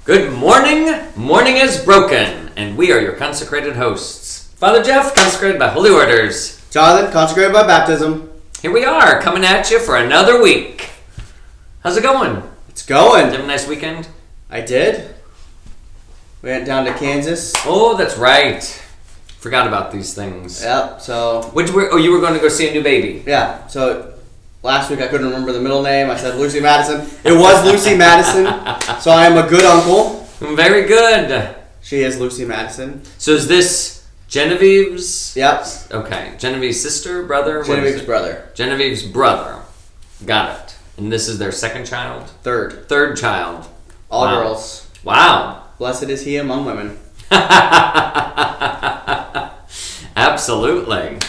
Good morning. Morning is broken, and we are your consecrated hosts. Father Jeff, consecrated by holy orders. Jonathan, consecrated by baptism. Here we are, coming at you for another week. How's it going? It's going. Did you have a nice weekend? I did. We went down to Kansas. Oh, that's right. Forgot about these things. Yep, so... you were going to go see a new baby. Yeah, so last week I couldn't remember the middle name. I said Lucy Madison. It was Lucy Madison, so I am a good uncle. Very good. She is Lucy Madison. So is this Genevieve's? Yep. Okay. Genevieve's sister, brother? Genevieve's brother. Genevieve's brother. Got it. And this is their second child? Third. Third child. All Wow. girls. Wow. Blessed is he among women. Absolutely.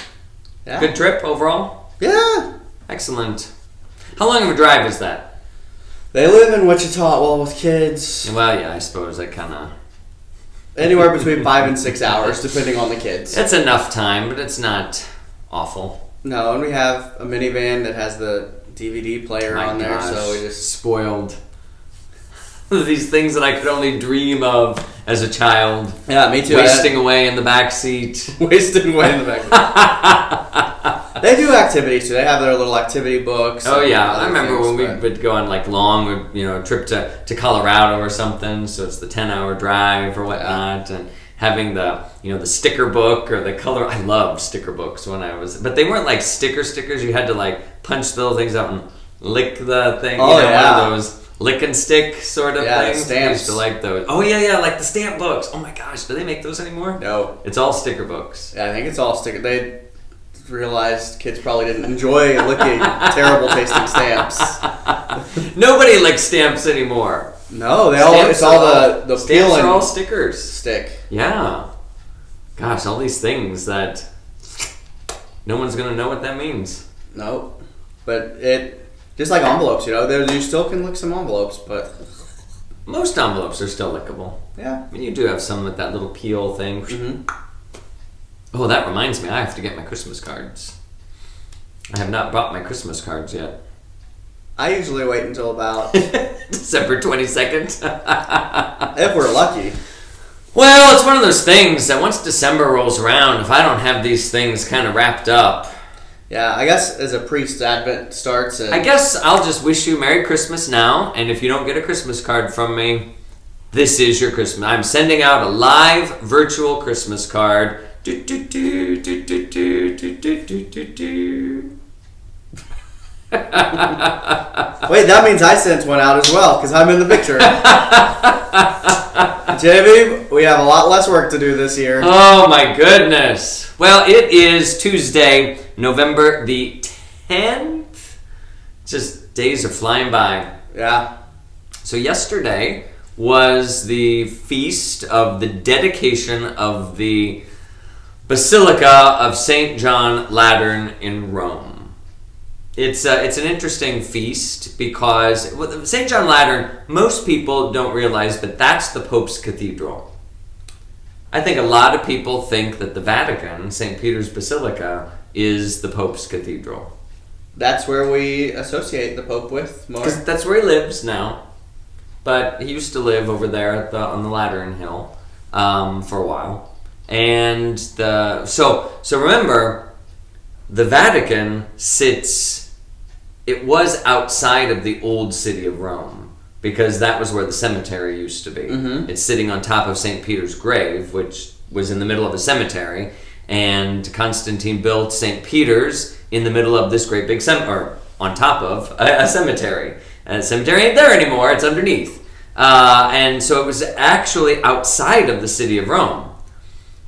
Yeah. Good trip overall? Yeah. Excellent. How long of a drive is that? They live in Wichita, well, with kids. Well, yeah, I suppose that kind of... Anywhere between 5 and 6 hours, depending on the kids. It's enough time, but it's not awful. No, and we have a minivan that has the DVD player My on there, gosh, so we just... spoiled. These things that I could only dream of as a child. Yeah, me too. Wasting away in the back seat. Wasting away in the back. They do activities too. They have their little activity books. Oh yeah, I remember when we would go on like long, trip to Colorado or something. So it's the 10-hour drive or whatnot, and having the the sticker book or the color. I loved sticker books when I was, but they weren't like stickers. You had to like punch the little things out and lick the thing. Oh yeah, one of those lick and stick sort of things. Stamps. I used to like those. Oh yeah, like the stamp books. Oh my gosh, do they make those anymore? No, it's all sticker books. Yeah, I think it's all sticker. They realized kids probably didn't enjoy licking terrible tasting stamps. Nobody licks stamps anymore. No, it's all the stamps peel are all stickers. Stick. Yeah. Gosh, all these things that no one's gonna know what that means. Nope. But it just like envelopes, you still can lick some envelopes, but most envelopes are still lickable. Yeah. I mean, you do have some with that little peel thing. Mm-hmm. Oh, that reminds me, I have to get my Christmas cards. I have not bought my Christmas cards yet. I usually wait until about December 22nd. if we're lucky. Well, it's one of those things that once December rolls around, if I don't have these things kind of wrapped up. Yeah, I guess as a priest, Advent starts. I guess I'll just wish you Merry Christmas now, and if you don't get a Christmas card from me, this is your Christmas. I'm sending out a live virtual Christmas card. Wait, that means I sent one out as well, because I'm in the picture. JB, we have a lot less work to do this year. Oh my goodness. Well, it is Tuesday, November the 10th. Just days are flying by. Yeah. So yesterday was the feast of the dedication of the Basilica of St. John Lateran in Rome. It's an interesting feast because St. John Lateran, most people don't realize, but that's the Pope's cathedral. I think a lot of people think that the Vatican, St. Peter's Basilica, is the Pope's cathedral. That's where we associate the Pope with more. Because that's where he lives now. But he used to live over there on the Lateran Hill for a while. And so remember, the Vatican it was outside of the old city of Rome, because that was where the cemetery used to be. Mm-hmm. It's sitting on top of St. Peter's grave, which was in the middle of a cemetery, and Constantine built St. Peter's in the middle of this great big on top of a cemetery. And the cemetery ain't there anymore, it's underneath. And so it was actually outside of the city of Rome.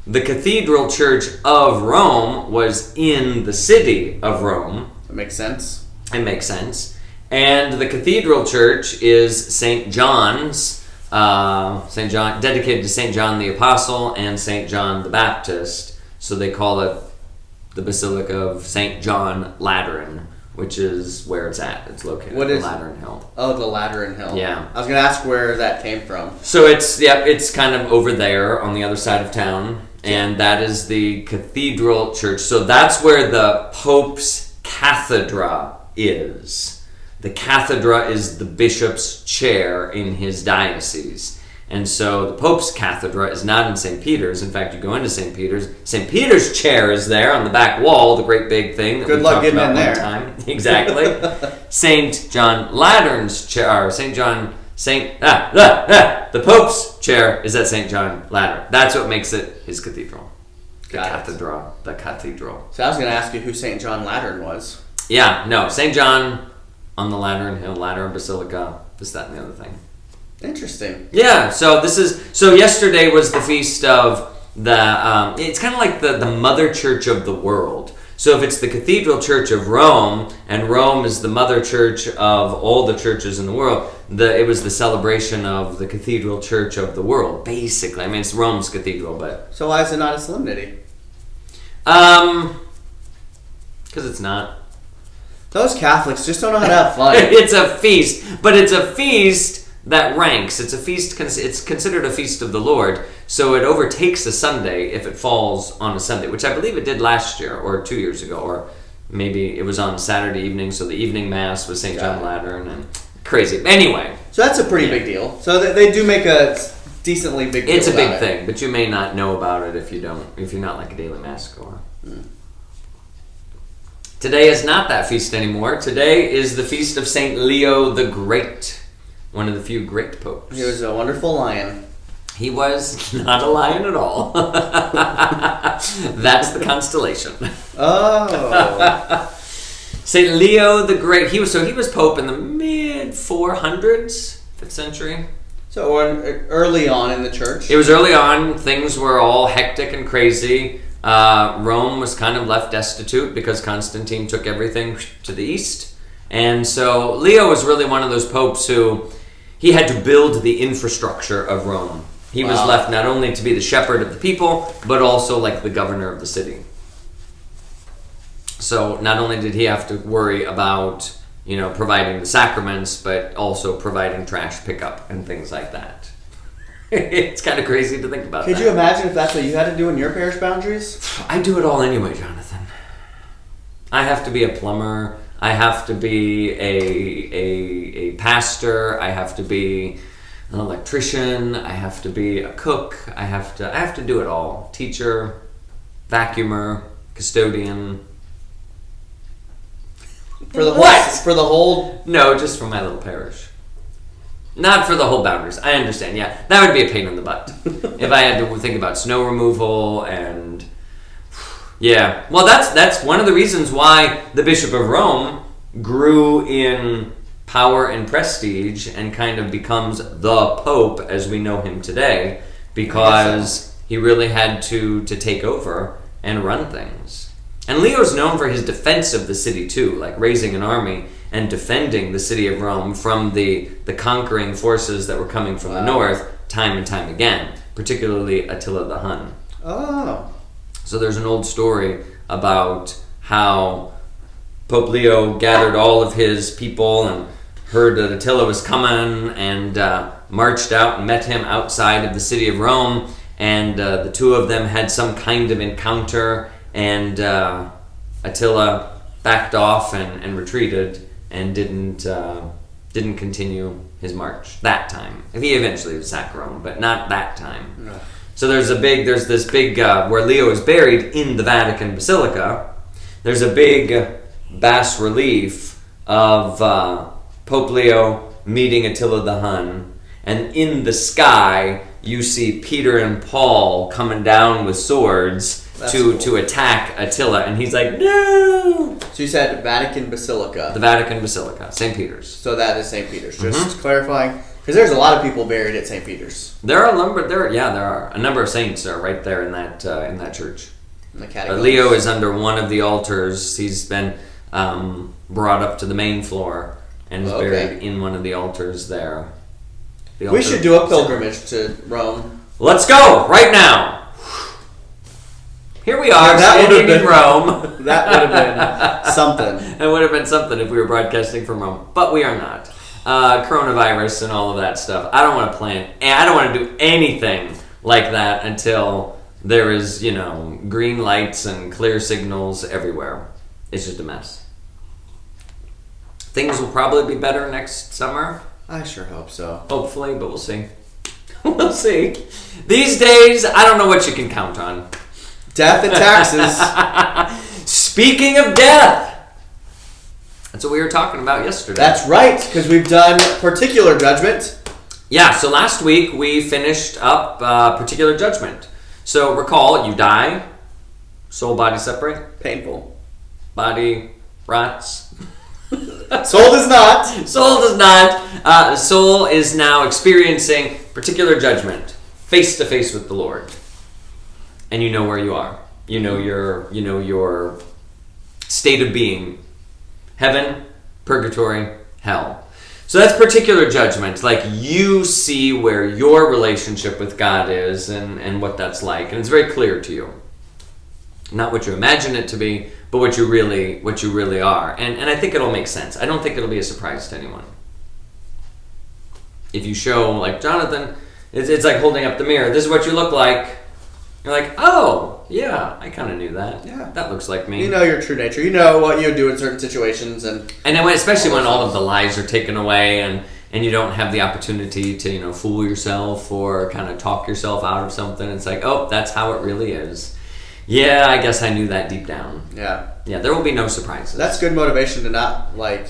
The Cathedral Church of Rome was in the city of Rome. That makes sense. It makes sense. And the Cathedral Church is St. John's, dedicated to St. John the Apostle and St. John the Baptist. So they call it the Basilica of St. John Lateran, which is where it's at. It's located on the Lateran Hill. Oh, the Lateran Hill. Yeah. I was going to ask where that came from. So it's kind of over there on the other side of town. And that is the Cathedral Church. So that's where the Pope's cathedra is. The cathedra is the bishop's chair in his diocese. And so the Pope's cathedra is not in St. Peter's. In fact, you go into St. Peter's. St. Peter's chair is there on the back wall, the great big thing that Good we luck talked getting about in one there. time. Exactly. St. John Latern's chair, or the Pope's chair is at St. John Lateran. That's what makes it his cathedral. The cathedral. So I was going to ask you who St. John Lateran was. Yeah, no, St. John on the Lateran Hill, Lateran Basilica, this, that, and the other thing. Interesting. Yeah, so yesterday was the feast of the, it's kind of like the mother church of the world. So if it's the Cathedral Church of Rome, and Rome is the mother church of all the churches in the world, it was the celebration of the Cathedral Church of the world, basically. I mean, it's Rome's cathedral, but... So why is it not a solemnity? Because it's not. Those Catholics just don't know how to have fun. It's a feast, but it's a feast that ranks. It's a feast. It's considered a feast of the Lord, so it overtakes a Sunday if it falls on a Sunday, which I believe it did last year or 2 years ago, or maybe it was on Saturday evening. So the evening mass was St. John Lateran, and crazy. Anyway, so that's a pretty big deal. So they do make a decently big deal. It's a big thing, but you may not know about it if you're not like a daily mass goer. Today is not that feast anymore. Today is the feast of Saint Leo the Great, one of the few great popes. He was a wonderful lion. He was not a lion at all. That's the constellation. Oh. Saint Leo the Great. He was pope in the mid 400s, 5th century. So early on in the church. It was early on. Things were all hectic and crazy. Rome was kind of left destitute because Constantine took everything to the east. And so Leo was really one of those popes who he had to build the infrastructure of Rome. He was left not only to be the shepherd of the people, but also like the governor of the city. So not only did he have to worry about, providing the sacraments, but also providing trash pickup and things like that. It's kind of crazy to think about. Could you imagine if that's what you had to do in your parish boundaries? I do it all anyway, Jonathan. I have to be a plumber. I have to be a pastor. I have to be an electrician. I have to be a cook. I have to do it all. Teacher, vacuumer, custodian. For the what? For the whole? No, just for my little parish. Not for the whole boundaries. I understand. Yeah, that would be a pain in the butt if I had to think about snow removal and. Yeah, well, that's one of the reasons why the Bishop of Rome grew in power and prestige and kind of becomes the Pope as we know him today, because he really had to take over and run things. And Leo's known for his defense of the city too, like raising an army and defending the city of Rome from the conquering forces that were coming from the north time and time again, particularly Attila the Hun. Oh. So there's an old story about how Pope Leo gathered all of his people and heard that Attila was coming and marched out and met him outside of the city of Rome, and the two of them had some kind of encounter, and Attila backed off and retreated and didn't continue his march that time. He eventually would sack Rome, but not that time. No. So there's this big where Leo is buried in the Vatican Basilica. There's a big bas relief of Pope Leo meeting Attila the Hun, and in the sky you see Peter and Paul coming down with swords to attack Attila, and he's like, no! So you said Vatican Basilica. The Vatican Basilica, St. Peter's. So that is St. Peter's. Just clarifying, because there's a lot of people buried at St. Peter's. There are a number of saints are right there in that church. In the catacombs. Leo is under one of the altars. He's been brought up to the main floor and is buried in one of the altars there. We should do a pilgrimage to Rome. Let's go right now. Here we are, standing in Rome. That would have been something. It would have been something if we were broadcasting from Rome, but we are not. Coronavirus and all of that stuff. I don't want to plan. I don't want to do anything like that until there is, green lights and clear signals everywhere. It's just a mess. Things will probably be better next summer. I sure hope so. Hopefully, but we'll see. We'll see. These days, I don't know what you can count on. Death and taxes. Speaking of death, that's what we were talking about yesterday. That's right, because we've done particular judgment. Yeah, so last week we finished up particular judgment. So recall, you die, soul, body separate. Painful. Body rots. Soul does not. Soul does not. Soul is now experiencing particular judgment, face to face with the Lord, and you know where you are. You know your state of being: heaven, purgatory, hell. So that's particular judgment. Like, you see where your relationship with God is and what that's like, and it's very clear to you. Not what you imagine it to be, but what you really are. And I think it'll make sense. I don't think it'll be a surprise to anyone. If you show, like Jonathan, it's like holding up the mirror. This is what you look like. You're like, oh, yeah, I kind of knew that. Yeah. That looks like me. You know your true nature. You know what you would do in certain situations. And then especially when all of the lies are taken away and you don't have the opportunity to, fool yourself or kind of talk yourself out of something. It's like, oh, that's how it really is. Yeah, I guess I knew that deep down. Yeah. Yeah, there will be no surprises. That's good motivation to not, to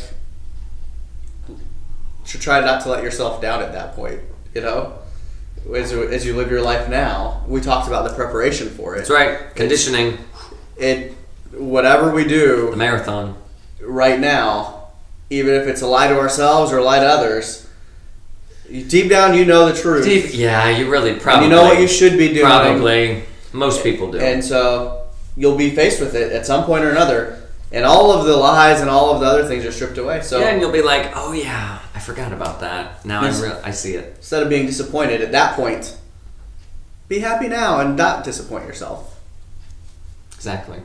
try not to let yourself down at that point, As you live your life now. We talked about the preparation for it. That's right. Conditioning. Whatever we do. The marathon. Right now, even if it's a lie to ourselves or a lie to others, deep down you know the truth. You really probably. And you know what you should be doing. Probably. Most people do. And so you'll be faced with it at some point or another. And all of the lies and all of the other things are stripped away. So and you'll be like, oh yeah, I forgot about that. Now I see it. Instead of being disappointed at that point, be happy now and not disappoint yourself. Exactly.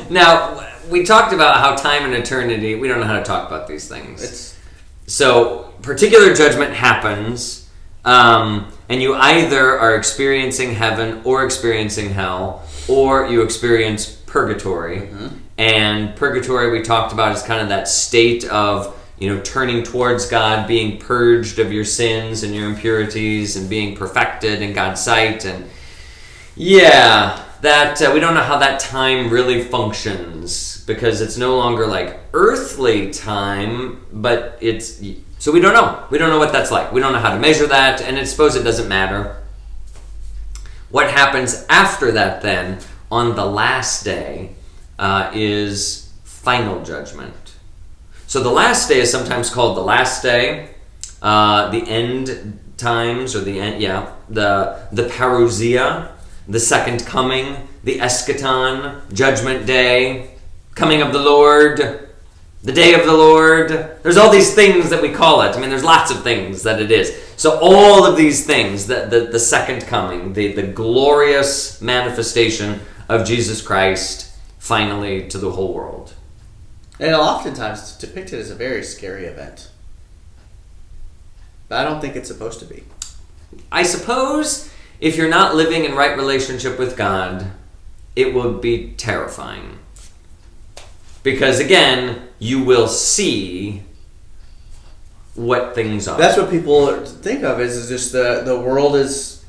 Now, we talked about how time and eternity, we don't know how to talk about these things. So, particular judgment happens, and you either are experiencing heaven or experiencing hell, or you experience purgatory. Mm-hmm. And purgatory, we talked about, is kind of that state of, turning towards God, being purged of your sins and your impurities, and being perfected in God's sight. And that we don't know how that time really functions, because it's no longer like earthly time, but so we don't know. We don't know what that's like. We don't know how to measure that, and I suppose it doesn't matter. What happens after that then, on the last day, is final judgment. So the last day is sometimes called the last day, the end times, or the parousia, the second coming, the eschaton, judgment day, coming of the Lord, the day of the Lord. There's all these things that we call it. I mean, there's lots of things that it is. So all of these things, the second coming, the glorious manifestation of Jesus Christ finally to the whole world. And oftentimes depicted as a very scary event. But I don't think it's supposed to be. I suppose if you're not living in right relationship with God, it will be terrifying. Because again, you will see what things are. That's what people think of is just the world is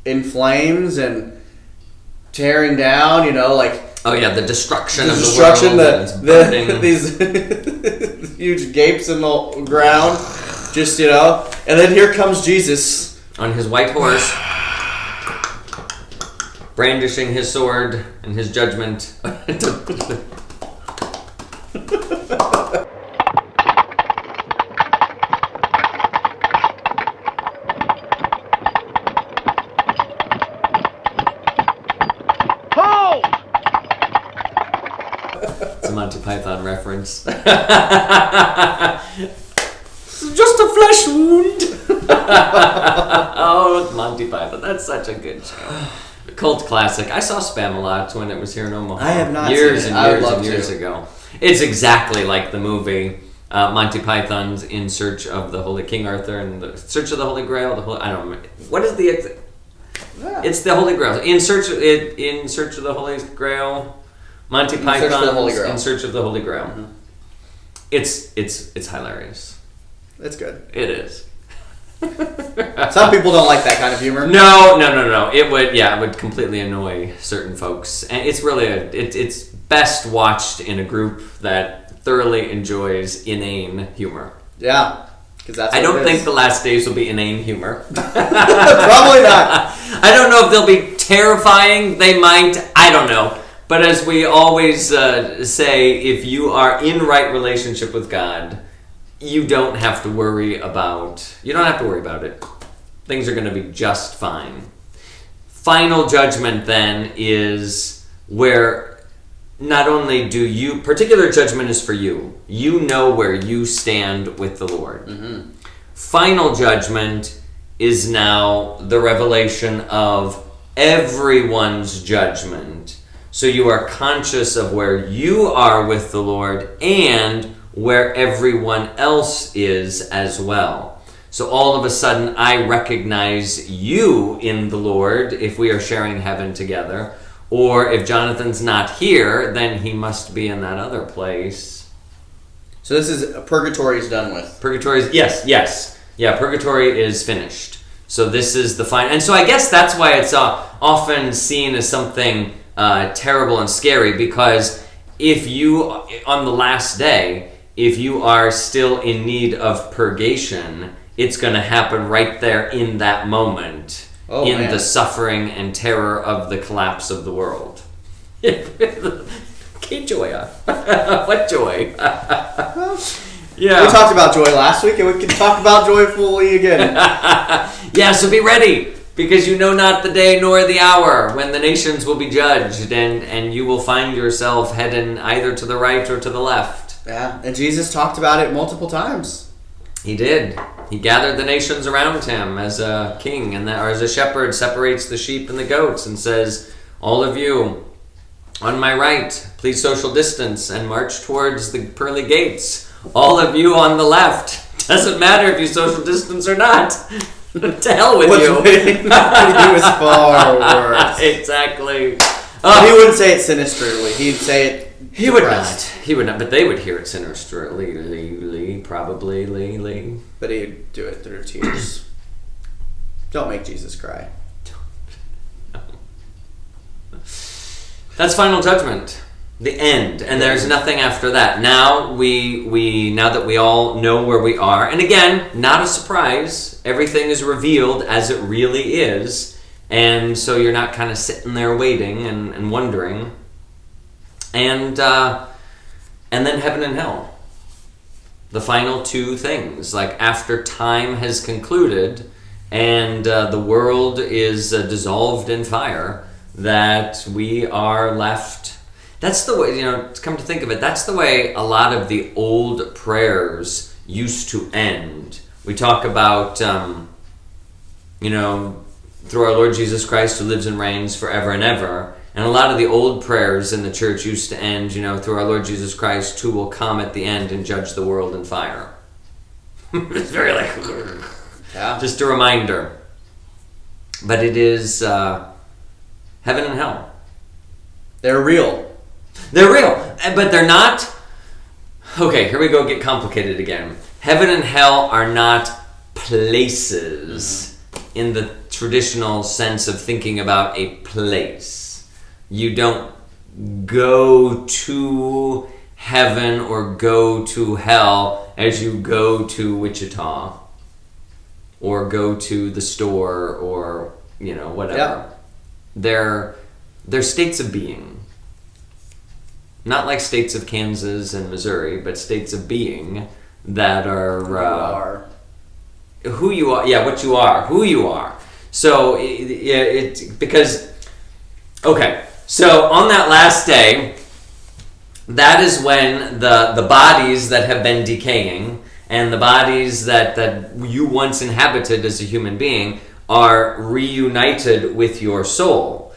in flames and tearing down, oh yeah, the destruction of the world. These huge gapes in the ground, just, and then here comes Jesus. On his white horse, brandishing his sword and his judgment. It's a Monty Python reference. Just a flesh wound. Oh, Monty Python. That's such a good show. A cult classic. I saw Spamalot when it was here in Omaha. I have not years seen it. and years ago. It's exactly like the movie Monty Python's In Search of the Holy King Arthur and the Search of the Holy Grail. I don't remember. What is the? Yeah. It's the Holy Grail. In Search of the Holy Grail. Monty Python's In Search of the Holy Grail. Mm-hmm. It's hilarious. It's good. It is. Some people don't like that kind of humor. No. It would completely annoy certain folks, and it's really it's best watched in a group that thoroughly enjoys inane humor. Yeah, because that's. I don't think the last days will be inane humor. Probably not. I don't know if they'll be terrifying. They might. I don't know. But as we always say, if you are in right relationship with God, you don't have to worry about. You don't have to worry about it. Things are going to be just fine. Final judgment then is where not only do you, particular judgment is for you. You know where you stand with the Lord. Mm-hmm. Final judgment is now the revelation of everyone's judgment. So you are conscious of where you are with the Lord and where everyone else is as well. So all of a sudden, I recognize you in the Lord if we are sharing heaven together. Or if Jonathan's not here, then he must be in that other place. So this is purgatory is done with. Purgatory is, yes. Yeah, purgatory is finished. So this is the final. And so I guess that's why it's often seen as something terrible and scary, because if you, on the last day, if you are still in need of purgation, it's going to happen right there in that moment, the suffering and terror of the collapse of the world. Que joya. What joy. Yeah. We talked about joy last week, and we can talk about joy fully again. Yeah, so be ready, because you know not the day nor the hour when the nations will be judged, and you will find yourself heading either to the right or to the left. Yeah, and Jesus talked about it multiple times. He did. He gathered the nations around him as a king, or as a shepherd separates the sheep and the goats and says, all of you on my right, please social distance and march towards the pearly gates. All of you on the left, doesn't matter if you social distance or not. To hell with you. He was far worse. Exactly. He wouldn't say it sinisterly. He'd say it. He would not. He would not. But they would hear it sinisterly, probably. But he'd do it through tears. Don't make Jesus cry. That's final judgment. The end. And there's nothing after that. Now now that we all know where we are, and again, not a surprise. Everything is revealed as it really is. And so you're not kind of sitting there waiting and wondering. And then heaven and hell. The final two things. Like after time has concluded and the world is dissolved in fire, that we are left. That's the way, come to think of it, that's the way a lot of the old prayers used to end. We talk about, through our Lord Jesus Christ who lives and reigns forever and ever. And a lot of the old prayers in the church used to end, through our Lord Jesus Christ who will come at the end and judge the world in fire. It's very just a reminder. But it is heaven and hell. They're real. They're real, but they're not. Okay, here we go, get complicated again. Heaven and hell are not places in the traditional sense of thinking about a place. You don't go to heaven or go to hell as you go to Wichita or go to the store or, whatever. Yep. They're states of being. Not like states of Kansas and Missouri, but states of being that are who you are. Yeah, what you are, who you are. So because so on that last day, that is when the bodies that have been decaying and the bodies that you once inhabited as a human being are reunited with your soul.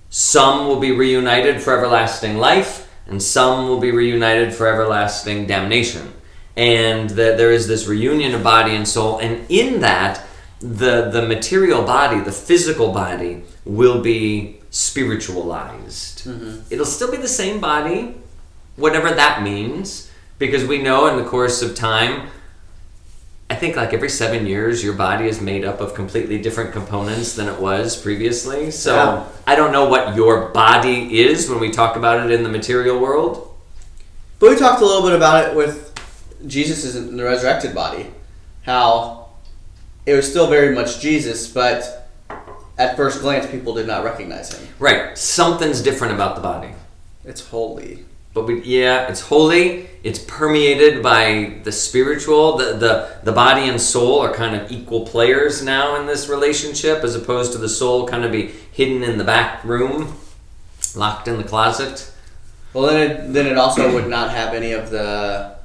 Some will be reunited for everlasting life, and some will be reunited for everlasting damnation. And there is this reunion of body and soul, and in that, the material body, the physical body, will be spiritualized. Mm-hmm. It'll still be the same body, whatever that means, because we know in the course of time, think like every 7 years, your body is made up of completely different components than it was previously. So Yeah. I don't know what your body is when we talk about it in the material world. But we talked a little bit about it with Jesus in the resurrected body. How it was still very much Jesus, but at first glance, people did not recognize him. Right. Something's different about the body. It's holy. But it's holy. It's permeated by the spiritual. The body and soul are kind of equal players now in this relationship, as opposed to the soul kind of be hidden in the back room, locked in the closet. Well, then it also would not have any of the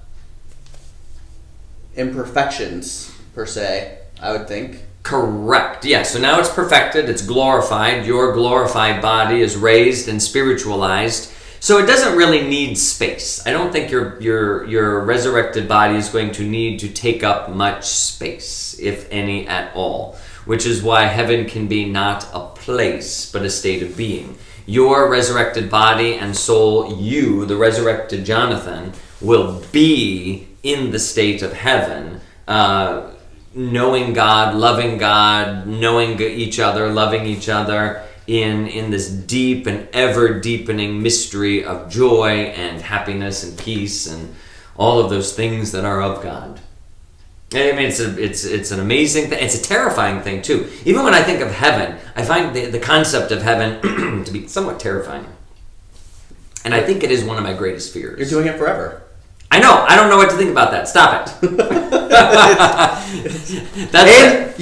imperfections per se, I would think. Correct. Yeah. So now it's perfected. It's glorified. Your glorified body is raised and spiritualized. So it doesn't really need space. I don't think your resurrected body is going to need to take up much space, if any at all. Which is why heaven can be not a place, but a state of being. Your resurrected body and soul, you, the resurrected Jonathan, will be in the state of heaven, knowing God, knowing each other, loving each other, in this deep and ever deepening mystery of joy and happiness and peace and all of those things that are of God. I mean, it's an amazing thing. It's a terrifying thing too. Even when I think of heaven, I find the concept of heaven to be somewhat terrifying. And I think it is one of my greatest fears. You're doing it forever. I know. I don't know what to think about that. Stop it. And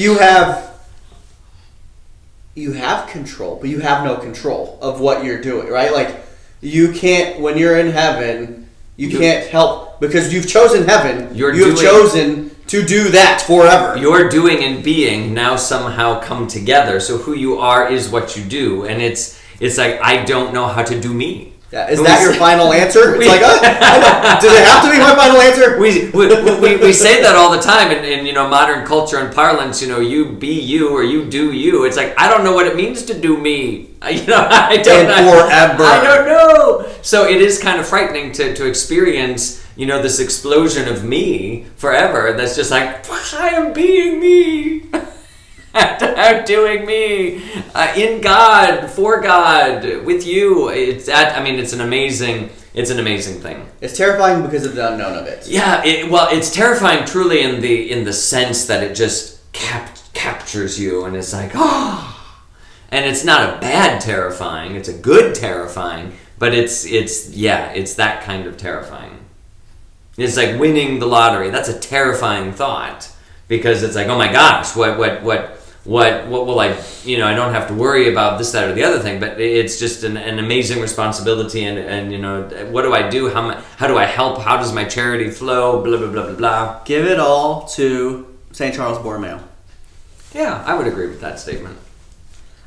you have control, but you have no control of what you're doing, right? Like, you can't, when you're in heaven, you can't help, because you've chosen heaven, you've chosen to do that forever. Your doing and being now somehow come together, so who you are is what you do, and it's like, I don't know how to do me. Yeah, is that your final answer? It's like, does it have to be my final answer? We say that all the time in modern culture and parlance. You be you or you do you. It's like, I don't know what it means to do me. I don't know. Forever. I don't know. So it is kind of frightening to experience this explosion of me forever. That's just like, I am being me. I'm doing me in God, for God, with you. It's an amazing thing. It's terrifying because of the unknown of it. Yeah, it's terrifying truly in the sense that it just captures you, and it's like, and it's not a bad terrifying. It's a good terrifying, but it's that kind of terrifying. It's like winning the lottery. That's a terrifying thought, because it's like, oh my gosh, what will I, I don't have to worry about this, that, or the other thing, but it's just an amazing responsibility, and what do I do? How do I help? How does my charity flow? Blah, blah, blah, blah, blah. Give it all to St. Charles Borromeo. Yeah, I would agree with that statement.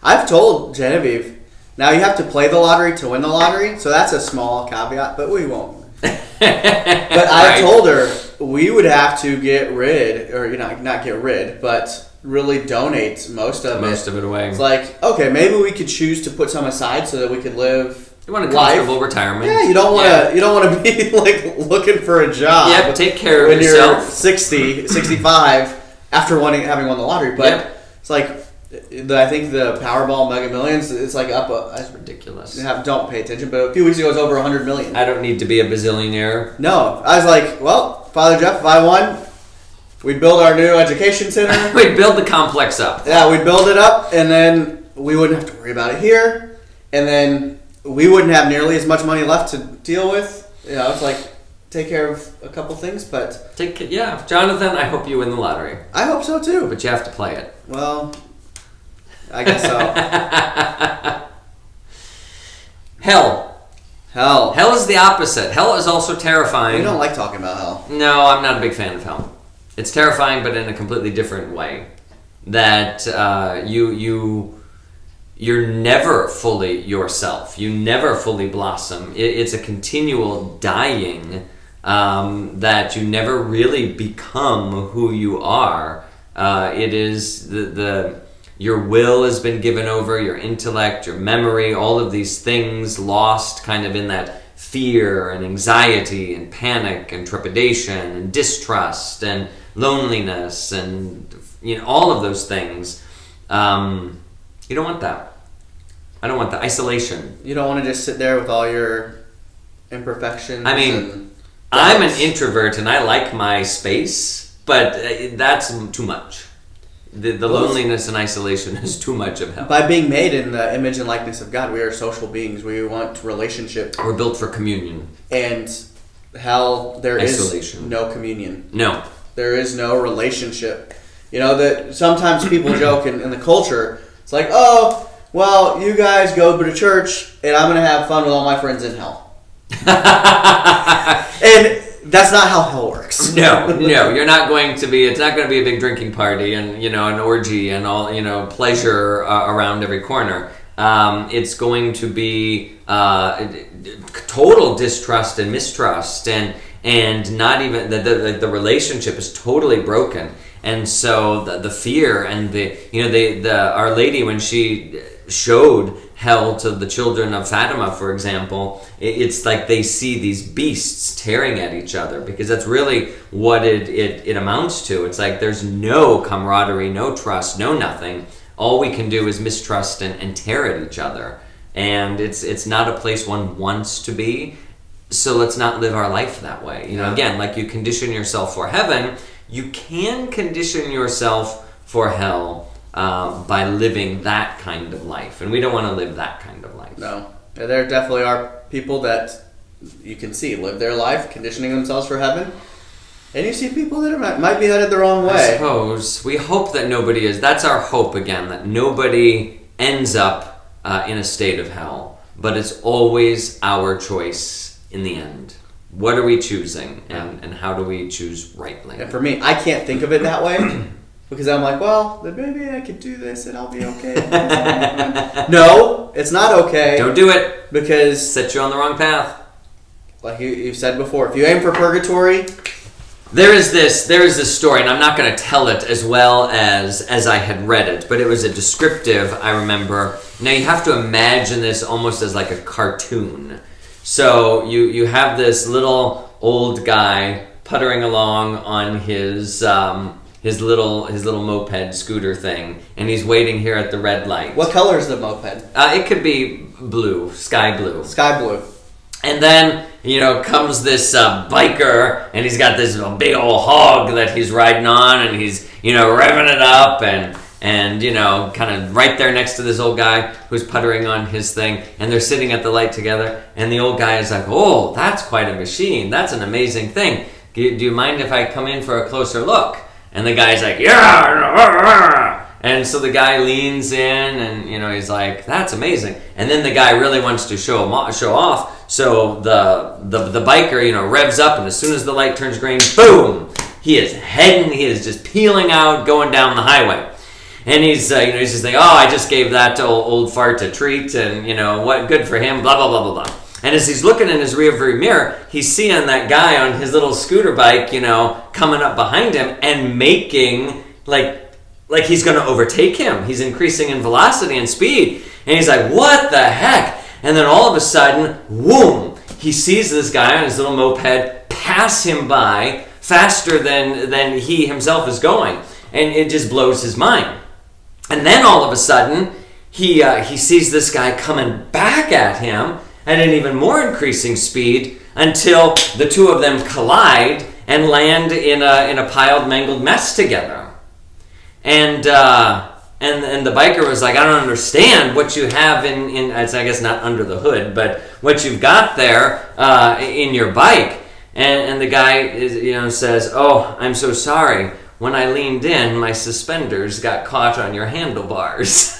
I've told Genevieve, now you have to play the lottery to win the lottery, so that's a small caveat, but we won't. But I've told her we would have to get rid, or not get rid, but really donate most of it away. It's like, okay, maybe we could choose to put some aside so that we could live. You want a comfortable retirement. Yeah, you don't want to be like looking for a job. Yeah, take care of when yourself. You're 60, 65 after having won the lottery. But it's like, I think the Powerball Mega Millions, it's like up. That's ridiculous. Don't pay attention, but a few weeks ago it was over 100 million. I don't need to be a bazillionaire. No, I was like, well, Father Jeff, if I won, we'd build our new education center. We'd build the complex up. Yeah, we'd build it up, and then we wouldn't have to worry about it here, and then we wouldn't have nearly as much money left to deal with. It's like, take care of a couple things, but... Jonathan, I hope you win the lottery. I hope so, too. But you have to play it. Well, I guess so. Hell. Hell is the opposite. Hell is also terrifying. We don't like talking about hell. No, I'm not a big fan of hell. It's terrifying, but in a completely different way. That you're never fully yourself. You never fully blossom. It's a continual dying that you never really become who you are. It is your will has been given over, your intellect, your memory, all of these things lost kind of in that fear and anxiety and panic and trepidation and distrust and loneliness and all of those things. You don't want that. I don't want that. Isolation. You don't want to just sit there with all your imperfections. I mean, I'm an introvert and I like my space, but that's too much. The loneliness and isolation is too much of hell. By being made in the image and likeness of God, we are social beings. We want relationship. We're built for communion. And hell, there Isolation. is no communion. No. There is no relationship. That sometimes people joke in the culture. It's like, oh, well, you guys go to church, and I'm going to have fun with all my friends in hell. And that's not how hell works. No, you're not going to be. It's not going to be a big drinking party and an orgy and all pleasure around every corner. It's going to be total distrust and mistrust and not even the relationship is totally broken. And so the fear and the Our Lady, when she showed hell to the children of Fatima, for example, it's like they see these beasts tearing at each other, because that's really what it amounts to. It's like there's no camaraderie, no trust, no nothing. All we can do is mistrust and tear at each other. And it's not a place one wants to be. So let's not live our life that way. Again, like you condition yourself for heaven, you can condition yourself for hell by living that kind of life. And we don't want to live that kind of life. No. There definitely are people that you can see live their life conditioning themselves for heaven. And you see people that might be headed the wrong way. I suppose. We hope that nobody is. That's our hope, again, that nobody ends up in a state of hell. But it's always our choice in the end. What are we choosing, and how do we choose rightly? And for me, I can't think of it that way, because I'm like, well, then maybe I could do this and I'll be okay. No, it's not okay. Don't do it. Because set you on the wrong path. Like you've said before, if you aim for purgatory... There is this story, and I'm not going to tell it as well as I had read it, but it was a descriptive, I remember. Now, you have to imagine this almost as like a cartoon. So you have this little old guy puttering along on his little moped scooter thing, and he's waiting here at the red light. What color is the moped? It could be blue, sky blue. Sky blue. And then comes this biker, and he's got this big old hog that he's riding on, and he's revving it up and kind of right there next to this old guy who's puttering on his thing, and they're sitting at the light together, and the old guy is like, oh, that's quite a machine. That's an amazing thing. Do you mind if I come in for a closer look? And the guy's like, yeah. And so the guy leans in, and he's like, that's amazing. And then the guy really wants to show off. So the biker, revs up, and as soon as the light turns green, boom, he is just peeling out, going down the highway. And he's just like, oh, I just gave that old fart a treat, and what, good for him, blah blah blah blah blah. And as he's looking in his rearview mirror, he's seeing that guy on his little scooter bike, coming up behind him and making like he's going to overtake him. He's increasing in velocity and speed, and he's like, what the heck? And then all of a sudden, whoom, he sees this guy on his little moped pass him by faster than he himself is going, and it just blows his mind. And then all of a sudden, he sees this guy coming back at him at an even more increasing speed, until the two of them collide and land in a piled, mangled mess together. And the biker was like, I don't understand what you have in I guess not under the hood, but what you've got there in your bike. And the guy says, oh, I'm so sorry. When I leaned in, my suspenders got caught on your handlebars.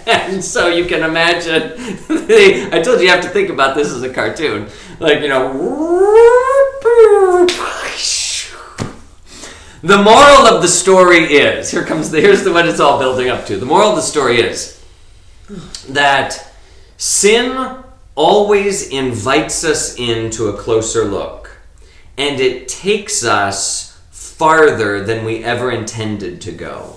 And so you can imagine, I told you have to think about this as a cartoon. Like, the moral of the story is, here's what it's all building up to. The moral of the story is that sin always invites us into a closer look, and it takes us farther than we ever intended to go.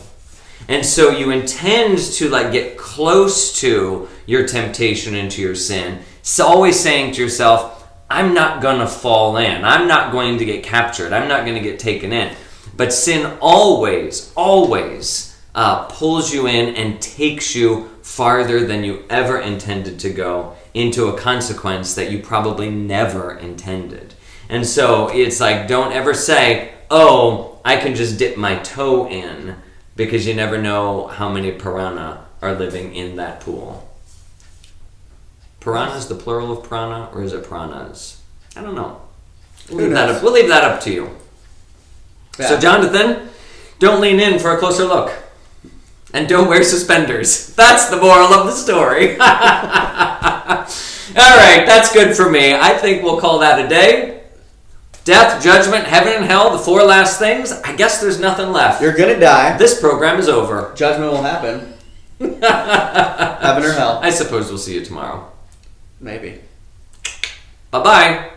And so you intend to get close to your temptation and to your sin. So always saying to yourself, I'm not going to fall in. I'm not going to get captured. I'm not going to get taken in. But sin always pulls you in and takes you farther than you ever intended to go, into a consequence that you probably never intended. And so it's like, don't ever say, oh, I can just dip my toe in, because you never know how many piranha are living in that pool. Piranha is the plural of prana, or is it piranhas? I don't know. We'll leave that up to you. Yeah. So Jonathan, don't lean in for a closer look. And don't wear suspenders. That's the moral of the story. All right, that's good for me. I think we'll call that a day. Death, judgment, heaven, and hell, the 4 last things. I guess there's nothing left. You're going to die. This program is over. Judgment will happen. Heaven or hell. I suppose we'll see you tomorrow. Maybe. Bye-bye.